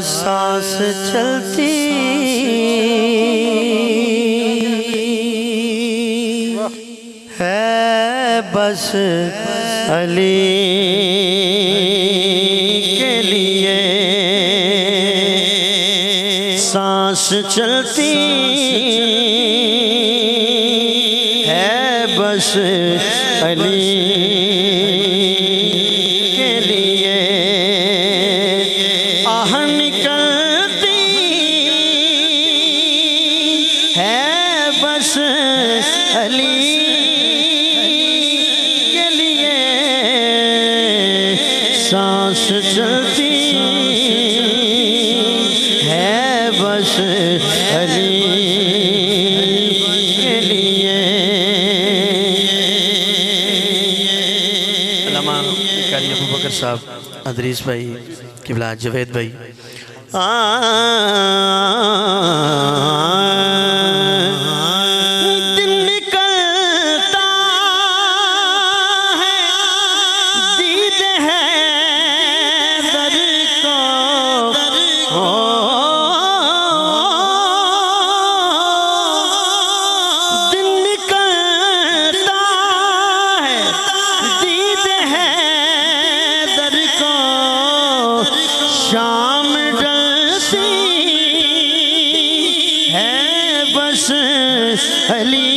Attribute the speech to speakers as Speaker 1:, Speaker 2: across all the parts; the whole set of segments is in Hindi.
Speaker 1: सांस चलती है बस अली के लिए, सांस चलती है बस अली के लिए, आह निकलती है बस अली के लिए, सांस चलती है बस अली के लिए। कारी अबू बकर साहब, अदरीस भाई, किबला जवेद भाई, दिन निकलता है दीद है दर को, दिन निकलता है दीद है दर को, शाम डलती है बस अली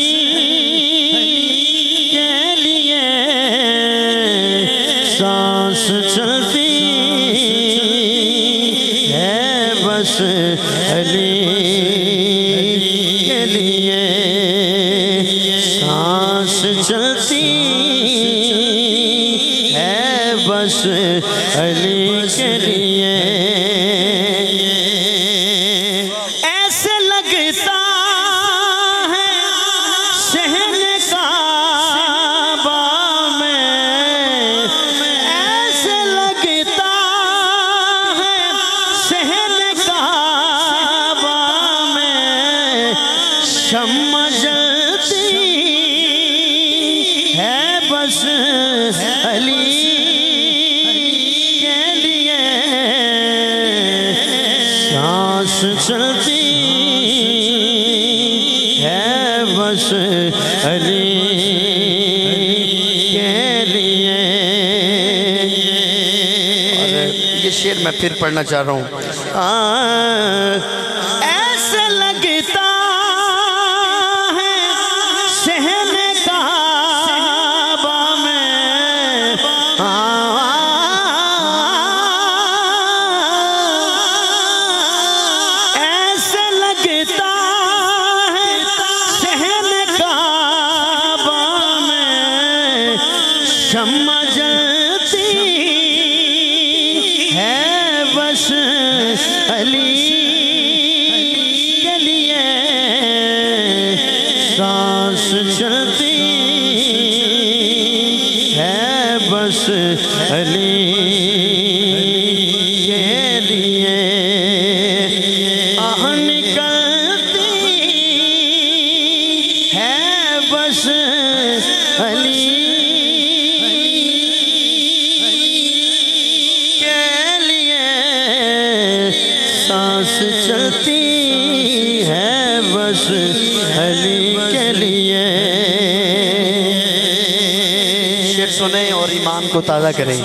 Speaker 1: के लिए, सांस चलती है बस अली के लिए, सांस चलती है बस अली के लिए। ऐसे लगता है शहर काबा में, ऐसे लगता है शहर काबा में, शम्मा जलती है बस अली के लिए, सांस चलती है बस अली के लिए। और ये शेर मैं फिर पढ़ना चाह रहा हूँ। ऐसे लगता है शहर काबा में, ऐसे लगता है शहर काबा में, शम्मा जलती है बस अली के लिए, सांस चलती है बस अली के लिए, आह निकलती है बस अली के लिए, सांस चलती है बस अली के लिए। शेर सुने और ईमान को ताज़ा करें।